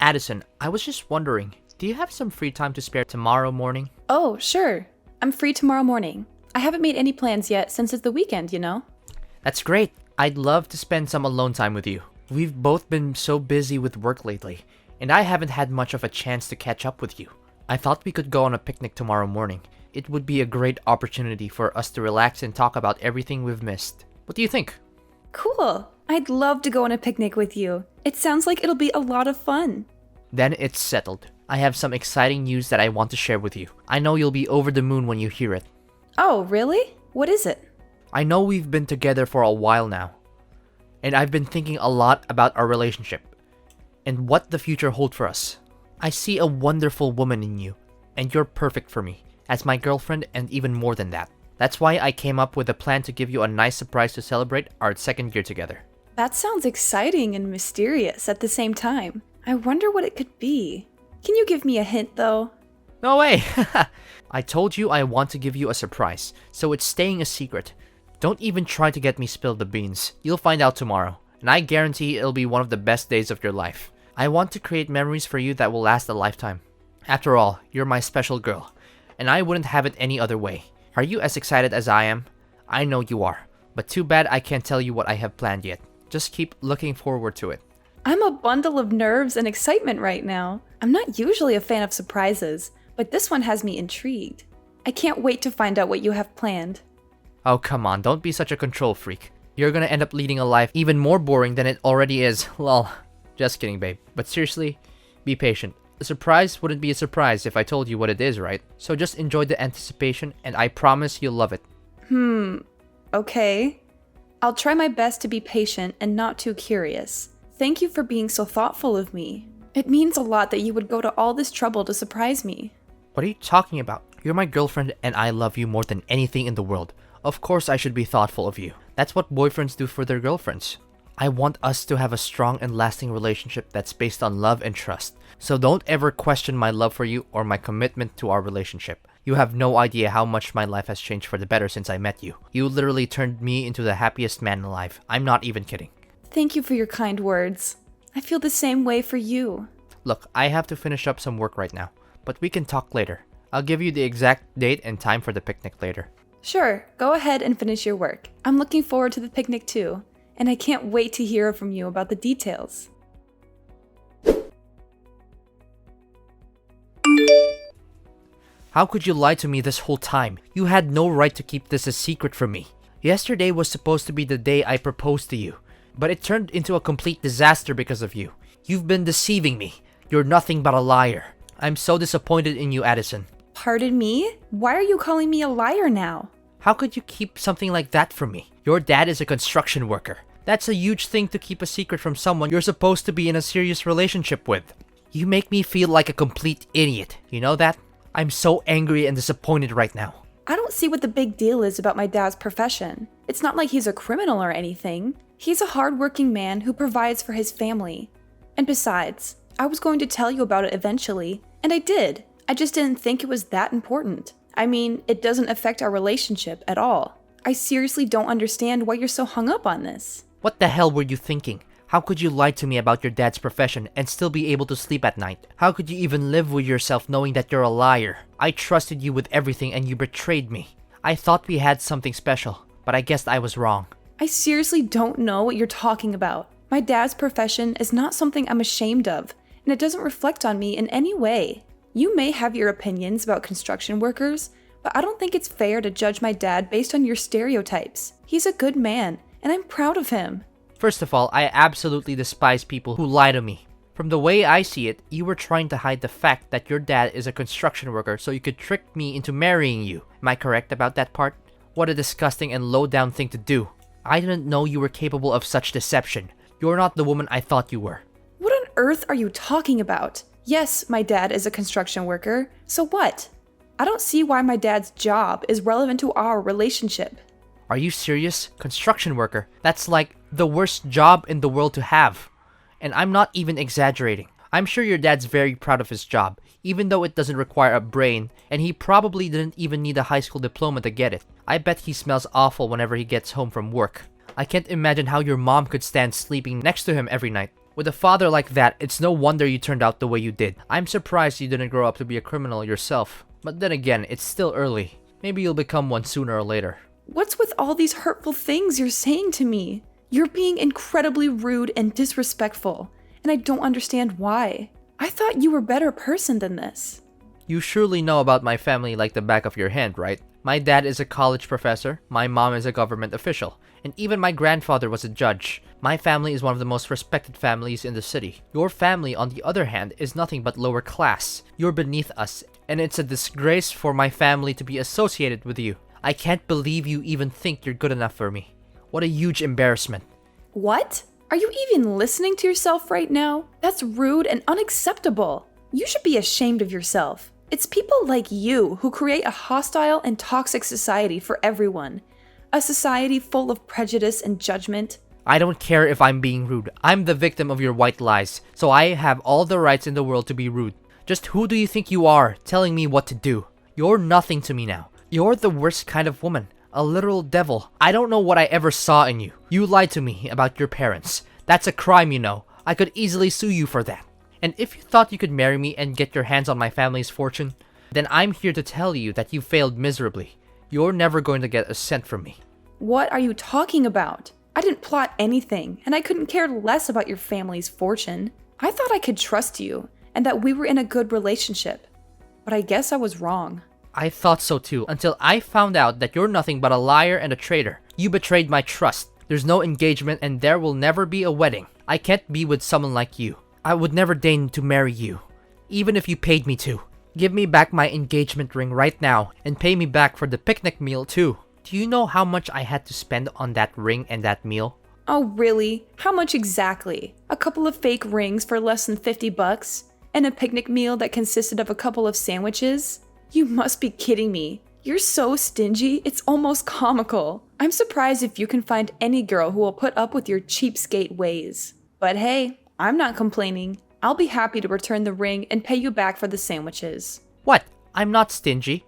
Addison, I was just wondering, do you have some free time to spare tomorrow morning? Oh, sure. I'm free tomorrow morning. I haven't made any plans yet since it's the weekend, you know? That's great. I'd love to spend some alone time with you. We've both been so busy with work lately, and I haven't had much of a chance to catch up with you. I thought we could go on a picnic tomorrow morning. It would be a great opportunity for us to relax and talk about everything we've missed. What do you think? Cool. I'd love to go on a picnic with you. It sounds like it'll be a lot of fun. Then it's settled. I have some exciting news that I want to share with you. I know you'll be over the moon when you hear it. Oh, really? What is it? I know we've been together for a while now, and I've been thinking a lot about our relationship and what the future holds for us. I see a wonderful woman in you, and you're perfect for me as my girlfriend and even more than that. That's why I came up with a plan to give you a nice surprise to celebrate our second year together. That sounds exciting and mysterious at the same time. I wonder what it could be. Can you give me a hint, though? No way! I told you I want to give you a surprise, so it's staying a secret. Don't even try to get me spilled the beans. You'll find out tomorrow, and I guarantee it'll be one of the best days of your life. I want to create memories for you that will last a lifetime. After all, you're my special girl, and I wouldn't have it any other way. Are you as excited as I am? I know you are, but too bad I can't tell you what I have planned yet. Just keep looking forward to it. I'm a bundle of nerves and excitement right now. I'm not usually a fan of surprises, but this one has me intrigued. I can't wait to find out what you have planned. Oh, come on, don't be such a control freak. You're gonna end up leading a life even more boring than it already is. Lol. Just kidding, babe. But seriously, be patient. A surprise wouldn't be a surprise if I told you what it is, right? So just enjoy the anticipation, and I promise you'll love it. Okay. I'll try my best to be patient and not too curious. Thank you for being so thoughtful of me. It means a lot that you would go to all this trouble to surprise me. What are you talking about? You're my girlfriend, and I love you more than anything in the world. Of course I should be thoughtful of you. That's what boyfriends do for their girlfriends. I want us to have a strong and lasting relationship that's based on love and trust. So don't ever question my love for you or my commitment to our relationship. You have no idea how much my life has changed for the better since I met you. You literally turned me into the happiest man alive. I'm not even kidding. Thank you for your kind words. I feel the same way for you. Look, I have to finish up some work right now, but we can talk later. I'll give you the exact date and time for the picnic later. Sure, go ahead and finish your work. I'm looking forward to the picnic too, and I can't wait to hear from you about the details. How could you lie to me this whole time? You had no right to keep this a secret from me. Yesterday was supposed to be the day I proposed to you, but it turned into a complete disaster because of you. You've been deceiving me. You're nothing but a liar. I'm so disappointed in you, Addison. Pardon me? Why are you calling me a liar now? How could you keep something like that from me? Your dad is a construction worker. That's a huge thing to keep a secret from someone you're supposed to be in a serious relationship with. You make me feel like a complete idiot. You know that? I'm so angry and disappointed right now. I don't see what the big deal is about my dad's profession. It's not like he's a criminal or anything. He's a hardworking man who provides for his family. And besides, I was going to tell you about it eventually, and I did. I just didn't think it was that important. I mean, it doesn't affect our relationship at all. I seriously don't understand why you're so hung up on this. What the hell were you thinking? How could you lie to me about your dad's profession and still be able to sleep at night? How could you even live with yourself knowing that you're a liar? I trusted you with everything and you betrayed me. I thought we had something special, but I guess I was wrong. I seriously don't know what you're talking about. My dad's profession is not something I'm ashamed of, and it doesn't reflect on me in any way. You may have your opinions about construction workers, but I don't think it's fair to judge my dad based on your stereotypes. He's a good man, and I'm proud of him. First of all, I absolutely despise people who lie to me. From the way I see it, you were trying to hide the fact that your dad is a construction worker so you could trick me into marrying you. Am I correct about that part? What a disgusting and low-down thing to do. I didn't know you were capable of such deception. You're not the woman I thought you were. What on earth are you talking about? Yes, my dad is a construction worker. So what? I don't see why my dad's job is relevant to our relationship. Are you serious? Construction worker? That's like the worst job in the world to have. And I'm not even exaggerating. I'm sure your dad's very proud of his job, even though it doesn't require a brain, and he probably didn't even need a high school diploma to get it. I bet he smells awful whenever he gets home from work. I can't imagine how your mom could stand sleeping next to him every night. With a father like that, it's no wonder you turned out the way you did. I'm surprised you didn't grow up to be a criminal yourself. But then again, it's still early. Maybe you'll become one sooner or later. What's with all these hurtful things you're saying to me? You're being incredibly rude and disrespectful, and I don't understand why. I thought you were a better person than this. You surely know about my family like the back of your hand, right? My dad is a college professor, my mom is a government official, and even my grandfather was a judge. My family is one of the most respected families in the city. Your family, on the other hand, is nothing but lower class. You're beneath us, and it's a disgrace for my family to be associated with you. I can't believe you even think you're good enough for me. What a huge embarrassment. What? Are you even listening to yourself right now? That's rude and unacceptable. You should be ashamed of yourself. It's people like you who create a hostile and toxic society for everyone. A society full of prejudice and judgment. I don't care if I'm being rude. I'm the victim of your white lies, so I have all the rights in the world to be rude. Just who do you think you are, telling me what to do? You're nothing to me now. You're the worst kind of woman. A literal devil. I don't know what I ever saw in you. You lied to me about your parents. That's a crime, you know. I could easily sue you for that. And if you thought you could marry me and get your hands on my family's fortune, then I'm here to tell you that you failed miserably. You're never going to get a cent from me. What are you talking about? I didn't plot anything, and I couldn't care less about your family's fortune. I thought I could trust you, and that we were in a good relationship. But I guess I was wrong. I thought so too, until I found out that you're nothing but a liar and a traitor. You betrayed my trust. There's no engagement and there will never be a wedding. I can't be with someone like you. I would never deign to marry you, even if you paid me to. Give me back my engagement ring right now, and pay me back for the picnic meal too. Do you know how much I had to spend on that ring and that meal? Oh, really? How much exactly? A couple of fake rings for less than $50? And a picnic meal that consisted of a couple of sandwiches? You must be kidding me. You're so stingy, it's almost comical. I'm surprised if you can find any girl who will put up with your cheapskate ways. But hey, I'm not complaining. I'll be happy to return the ring and pay you back for the sandwiches. What? I'm not stingy.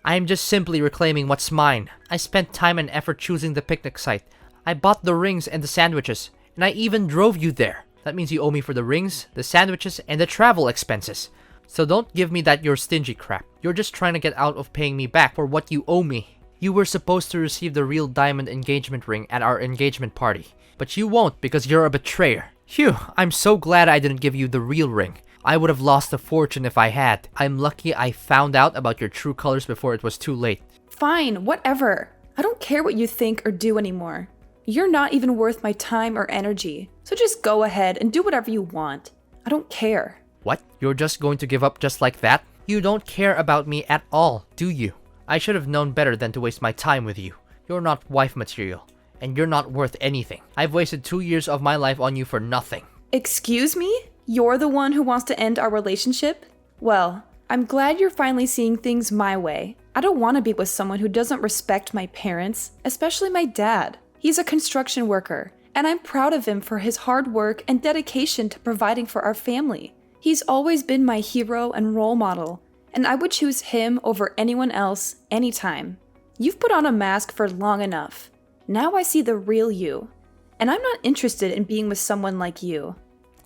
I am just simply reclaiming what's mine. I spent time and effort choosing the picnic site. I bought the rings and the sandwiches, and I even drove you there. That means you owe me for the rings, the sandwiches, and the travel expenses. So don't give me that you're stingy crap. You're just trying to get out of paying me back for what you owe me. You were supposed to receive the real diamond engagement ring at our engagement party. But you won't because you're a betrayer. Phew, I'm so glad I didn't give you the real ring. I would have lost a fortune if I had. I'm lucky I found out about your true colors before it was too late. Fine, whatever. I don't care what you think or do anymore. You're not even worth my time or energy. So just go ahead and do whatever you want. I don't care. What? You're just going to give up just like that? You don't care about me at all, do you? I should have known better than to waste my time with you. You're not wife material, and you're not worth anything. I've wasted 2 years of my life on you for nothing. Excuse me? You're the one who wants to end our relationship? Well, I'm glad you're finally seeing things my way. I don't want to be with someone who doesn't respect my parents, especially my dad. He's a construction worker, and I'm proud of him for his hard work and dedication to providing for our family. He's always been my hero and role model, and I would choose him over anyone else anytime. You've put on a mask for long enough. Now I see the real you, and I'm not interested in being with someone like you.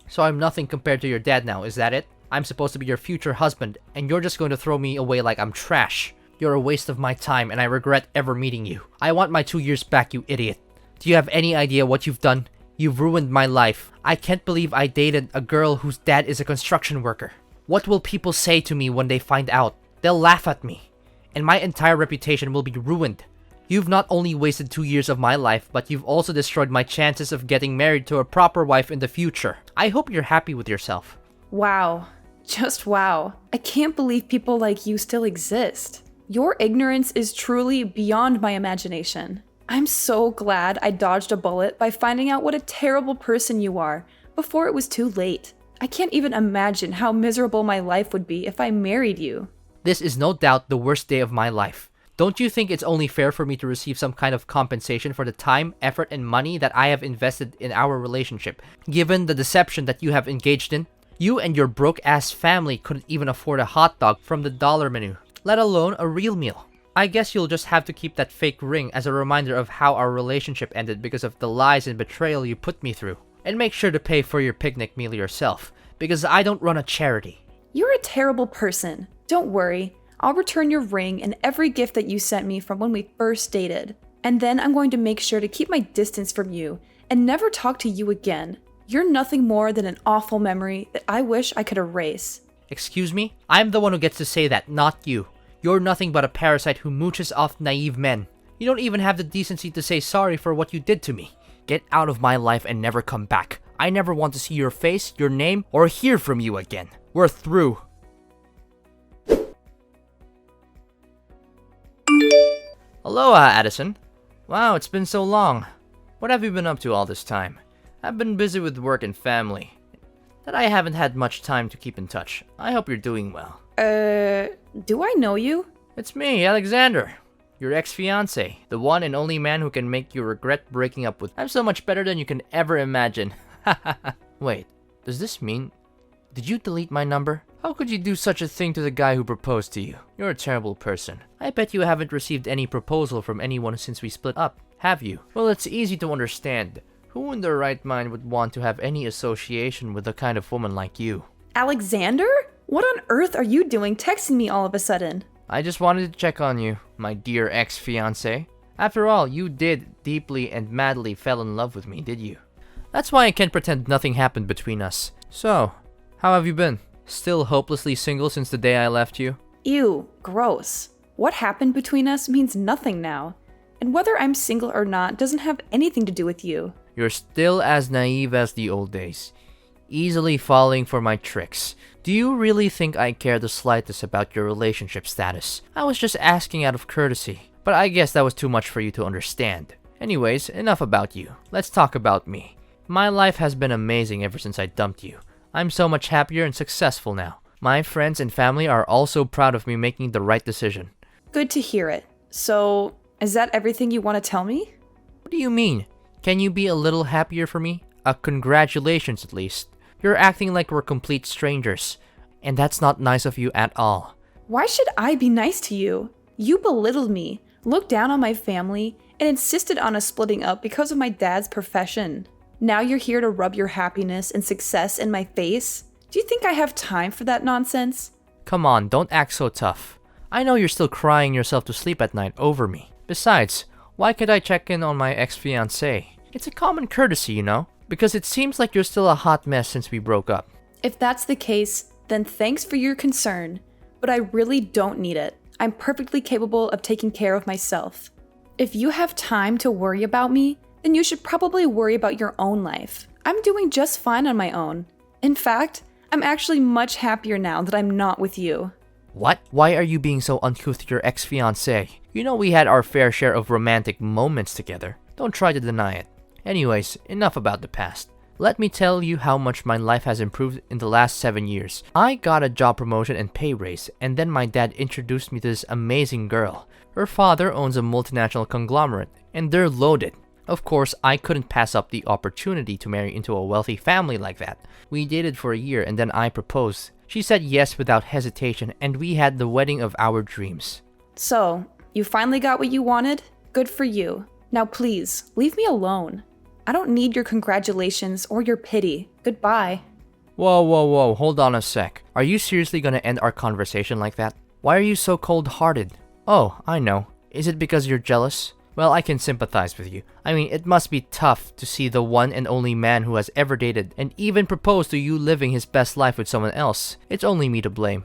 So I'm nothing compared to your dad now, is that it? I'm supposed to be your future husband, and you're just going to throw me away like I'm trash. You're a waste of my time, and I regret ever meeting you. I want my 2 years back, you idiot. Do you have any idea what you've done? You've ruined my life. I can't believe I dated a girl whose dad is a construction worker. What will people say to me when they find out? They'll laugh at me, and my entire reputation will be ruined. You've not only wasted 2 years of my life, but you've also destroyed my chances of getting married to a proper wife in the future. I hope you're happy with yourself. Wow. Just wow. I can't believe people like you still exist. Your ignorance is truly beyond my imagination. I'm so glad I dodged a bullet by finding out what a terrible person you are before it was too late. I can't even imagine how miserable my life would be if I married you. This is no doubt the worst day of my life. Don't you think it's only fair for me to receive some kind of compensation for the time, effort, and money that I have invested in our relationship, given the deception that you have engaged in? You and your broke-ass family couldn't even afford a hot dog from the dollar menu, let alone a real meal. I guess you'll just have to keep that fake ring as a reminder of how our relationship ended because of the lies and betrayal you put me through. And make sure to pay for your picnic meal yourself, because I don't run a charity. You're a terrible person. Don't worry. I'll return your ring and every gift that you sent me from when we first dated. And then I'm going to make sure to keep my distance from you and never talk to you again. You're nothing more than an awful memory that I wish I could erase. Excuse me? I'm the one who gets to say that, not you. You're nothing but a parasite who mooches off naive men. You don't even have the decency to say sorry for what you did to me. Get out of my life and never come back. I never want to see your face, your name, or hear from you again. We're through. Aloha, Addison. Wow, it's been so long. What have you been up to all this time? I've been busy with work and family, that I haven't had much time to keep in touch. I hope you're doing well. Do I know you? It's me, Alexander. Your ex-fiancé. The one and only man who can make you regret breaking up with. I'm so much better than you can ever imagine. Wait, does this mean... Did you delete my number? How could you do such a thing to the guy who proposed to you? You're a terrible person. I bet you haven't received any proposal from anyone since we split up, have you? Well, it's easy to understand. Who in their right mind would want to have any association with a kind of woman like you? Alexander? What on earth are you doing texting me all of a sudden? I just wanted to check on you, my dear ex-fiancé. After all, you did deeply and madly fell in love with me, did you? That's why I can't pretend nothing happened between us. So, how have you been? Still hopelessly single since the day I left you? Ew, gross. What happened between us means nothing now. And whether I'm single or not doesn't have anything to do with you. You're still as naive as the old days, easily falling for my tricks. Do you really think I care the slightest about your relationship status? I was just asking out of courtesy, but I guess that was too much for you to understand. Anyways, enough about you. Let's talk about me. My life has been amazing ever since I dumped you. I'm so much happier and successful now. My friends and family are also proud of me making the right decision. Good to hear it. So, is that everything you want to tell me? What do you mean? Can you be a little happier for me? Congratulations at least. You're acting like we're complete strangers, and that's not nice of you at all. Why should I be nice to you? You belittled me, looked down on my family, and insisted on us splitting up because of my dad's profession. Now you're here to rub your happiness and success in my face? Do you think I have time for that nonsense? Come on, don't act so tough. I know you're still crying yourself to sleep at night over me. Besides, why could I check in on my ex-fiancé? It's a common courtesy, you know? Because it seems like you're still a hot mess since we broke up. If that's the case, then thanks for your concern. But I really don't need it. I'm perfectly capable of taking care of myself. If you have time to worry about me, then you should probably worry about your own life. I'm doing just fine on my own. In fact, I'm actually much happier now that I'm not with you. What? Why are you being so uncouth to your ex-fiancé? You know we had our fair share of romantic moments together. Don't try to deny it. Anyways, enough about the past. Let me tell you how much my life has improved in the last 7 years. I got a job promotion and pay raise, and then my dad introduced me to this amazing girl. Her father owns a multinational conglomerate, and they're loaded. Of course, I couldn't pass up the opportunity to marry into a wealthy family like that. We dated for a year and then I proposed. She said yes without hesitation, and we had the wedding of our dreams. So, you finally got what you wanted? Good for you. Now please, leave me alone. I don't need your congratulations or your pity. Goodbye. Whoa, hold on a sec. Are you seriously gonna end our conversation like that? Why are you so cold-hearted? Oh, I know. Is it because you're jealous? Well, I can sympathize with you. I mean, it must be tough to see the one and only man who has ever dated and even proposed to you living his best life with someone else. It's only me to blame.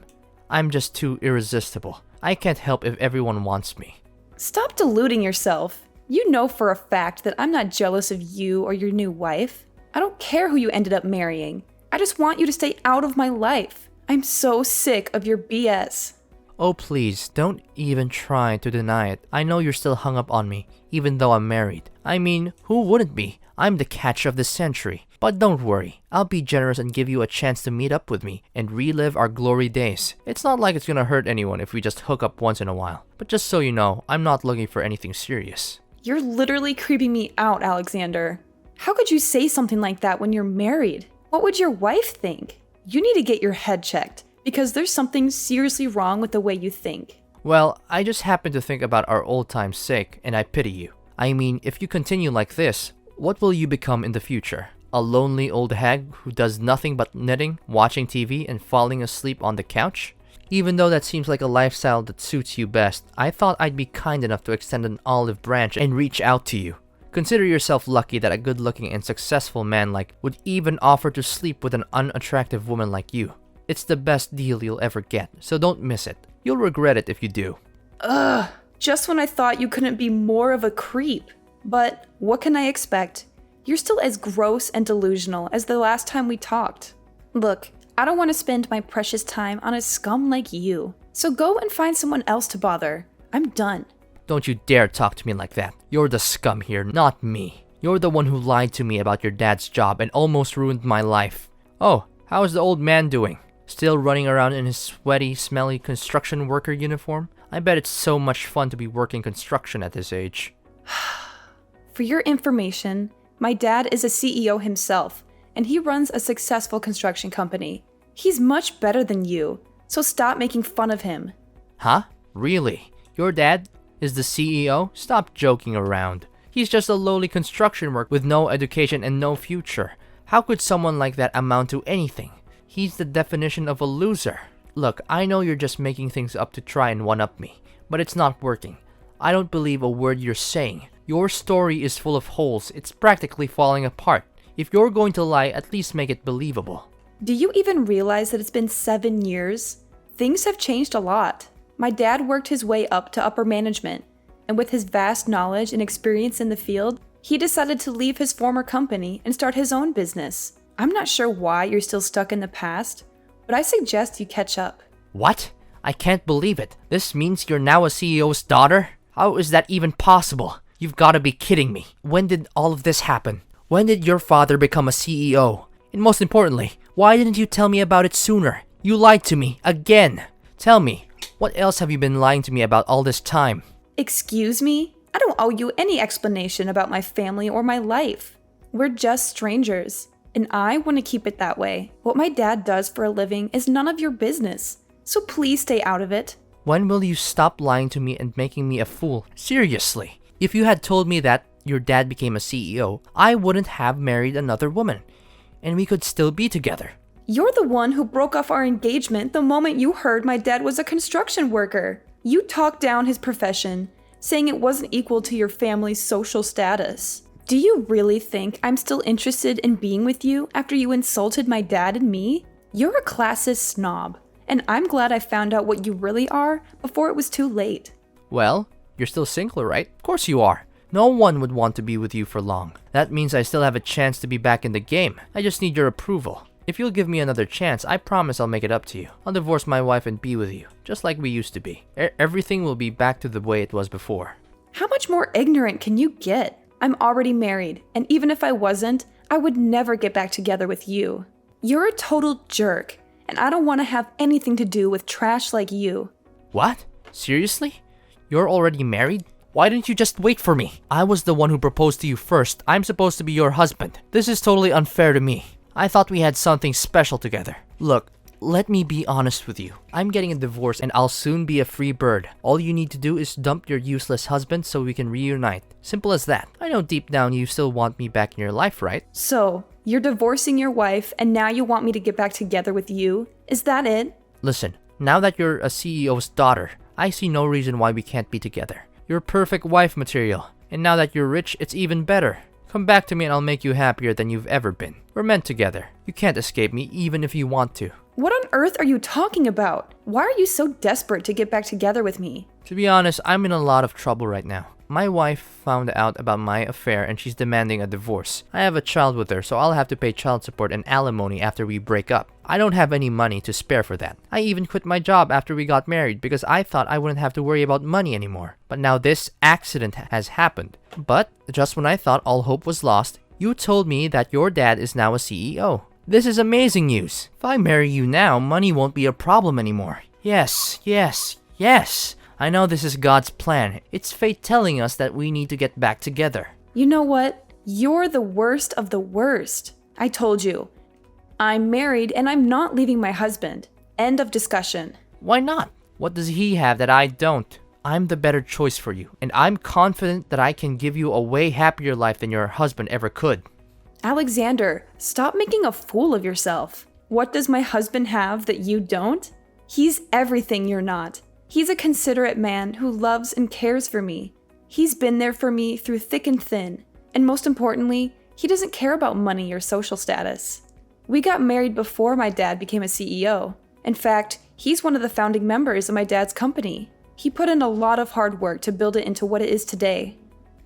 I'm just too irresistible. I can't help if everyone wants me. Stop deluding yourself. You know for a fact that I'm not jealous of you or your new wife. I don't care who you ended up marrying. I just want you to stay out of my life. I'm so sick of your BS. Oh please, don't even try to deny it. I know you're still hung up on me, even though I'm married. I mean, who wouldn't be? I'm the catch of the century. But don't worry, I'll be generous and give you a chance to meet up with me and relive our glory days. It's not like it's gonna hurt anyone if we just hook up once in a while. But just so you know, I'm not looking for anything serious. You're literally creeping me out, Alexander. How could you say something like that when you're married? What would your wife think? You need to get your head checked, because there's something seriously wrong with the way you think. Well, I just happen to think about our old time's sake, and I pity you. I mean, if you continue like this, what will you become in the future? A lonely old hag who does nothing but knitting, watching TV, and falling asleep on the couch? Even though that seems like a lifestyle that suits you best, I thought I'd be kind enough to extend an olive branch and reach out to you. Consider yourself lucky that a good-looking and successful man like would even offer to sleep with an unattractive woman like you. It's the best deal you'll ever get, so don't miss it. You'll regret it if you do. Ugh, just when I thought you couldn't be more of a creep. But what can I expect? You're still as gross and delusional as the last time we talked. Look, I don't want to spend my precious time on a scum like you. So go and find someone else to bother. I'm done. Don't you dare talk to me like that. You're the scum here, not me. You're the one who lied to me about your dad's job and almost ruined my life. Oh, how is the old man doing? Still running around in his sweaty, smelly construction worker uniform? I bet it's so much fun to be working construction at this age. For your information, my dad is a CEO himself, and he runs a successful construction company. He's much better than you, so stop making fun of him. Huh? Really? Your dad is the CEO? Stop joking around. He's just a lowly construction worker with no education and no future. How could someone like that amount to anything? He's the definition of a loser. Look, I know you're just making things up to try and one-up me, but it's not working. I don't believe a word you're saying. Your story is full of holes. It's practically falling apart. If you're going to lie, at least make it believable. Do you even realize that it's been 7 years? Things have changed a lot. My dad worked his way up to upper management, and with his vast knowledge and experience in the field, he decided to leave his former company and start his own business. I'm not sure why you're still stuck in the past, but I suggest you catch up. What? I can't believe it. This means you're now a CEO's daughter? How is that even possible? You've got to be kidding me. When did all of this happen? When did your father become a CEO? And most importantly, why didn't you tell me about it sooner? You lied to me again. Tell me, what else have you been lying to me about all this time? Excuse me? I don't owe you any explanation about my family or my life. We're just strangers, and I want to keep it that way. What my dad does for a living is none of your business, so please stay out of it. When will you stop lying to me and making me a fool? Seriously, if you had told me that your dad became a CEO, I wouldn't have married another woman, and we could still be together. You're the one who broke off our engagement the moment you heard my dad was a construction worker. You talked down his profession, saying it wasn't equal to your family's social status. Do you really think I'm still interested in being with you after you insulted my dad and me? You're a classist snob, and I'm glad I found out what you really are before it was too late. Well, you're still single, right? Of course you are. No one would want to be with you for long. That means I still have a chance to be back in the game. I just need your approval. If you'll give me another chance, I promise I'll make it up to you. I'll divorce my wife and be with you, just like we used to be. Everything will be back to the way it was before. How much more ignorant can you get? I'm already married, and even if I wasn't, I would never get back together with you. You're a total jerk, and I don't want to have anything to do with trash like you. What? Seriously? You're already married? Why didn't you just wait for me? I was the one who proposed to you first. I'm supposed to be your husband. This is totally unfair to me. I thought we had something special together. Look, let me be honest with you. I'm getting a divorce and I'll soon be a free bird. All you need to do is dump your useless husband so we can reunite. Simple as that. I know deep down you still want me back in your life, right? So, you're divorcing your wife and now you want me to get back together with you? Is that it? Listen, now that you're a CEO's daughter, I see no reason why we can't be together. You're perfect wife material. And now that you're rich, it's even better. Come back to me and I'll make you happier than you've ever been. We're meant together. You can't escape me even if you want to. What on earth are you talking about? Why are you so desperate to get back together with me? To be honest, I'm in a lot of trouble right now. My wife found out about my affair and she's demanding a divorce. I have a child with her, so I'll have to pay child support and alimony after we break up. I don't have any money to spare for that. I even quit my job after we got married because I thought I wouldn't have to worry about money anymore. But now this accident has happened. But just when I thought all hope was lost, you told me that your dad is now a CEO. This is amazing news. If I marry you now, money won't be a problem anymore. Yes, yes, yes. I know this is God's plan. It's fate telling us that we need to get back together. You know what? You're the worst of the worst. I told you. I'm married and I'm not leaving my husband. End of discussion. Why not? What does he have that I don't? I'm the better choice for you, and I'm confident that I can give you a way happier life than your husband ever could. Alexander, stop making a fool of yourself. What does my husband have that you don't? He's everything you're not. He's a considerate man who loves and cares for me. He's been there for me through thick and thin. And most importantly, he doesn't care about money or social status. We got married before my dad became a CEO. In fact, he's one of the founding members of my dad's company. He put in a lot of hard work to build it into what it is today.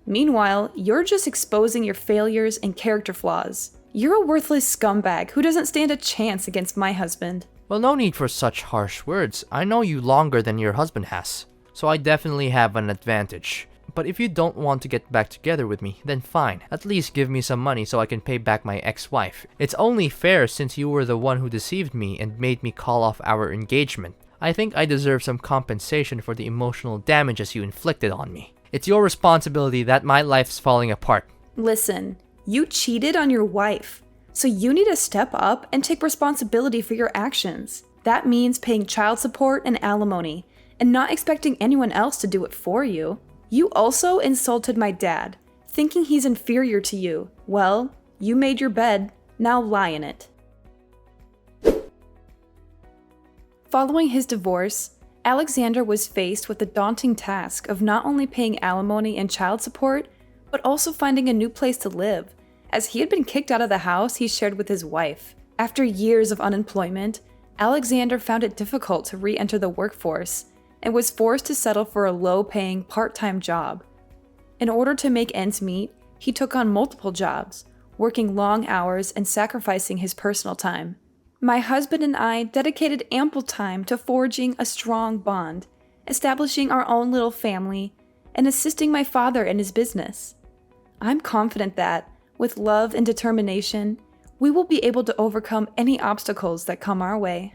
Meanwhile, you're just exposing your failures and character flaws. You're a worthless scumbag who doesn't stand a chance against my husband. Well, no need for such harsh words. I know you longer than your husband has, so I definitely have an advantage. But if you don't want to get back together with me, then fine. At least give me some money so I can pay back my ex-wife. It's only fair since you were the one who deceived me and made me call off our engagement. I think I deserve some compensation for the emotional damages you inflicted on me. It's your responsibility that my life's falling apart. Listen, you cheated on your wife, so you need to step up and take responsibility for your actions. That means paying child support and alimony, and not expecting anyone else to do it for you. You also insulted my dad, thinking he's inferior to you. Well, you made your bed, now lie in it. Following his divorce, Alexander was faced with the daunting task of not only paying alimony and child support, but also finding a new place to live, as he had been kicked out of the house he shared with his wife. After years of unemployment, Alexander found it difficult to re-enter the workforce and was forced to settle for a low-paying part-time job. In order to make ends meet, he took on multiple jobs, working long hours and sacrificing his personal time. My husband and I dedicated ample time to forging a strong bond, establishing our own little family, and assisting my father in his business. I'm confident that, with love and determination, we will be able to overcome any obstacles that come our way.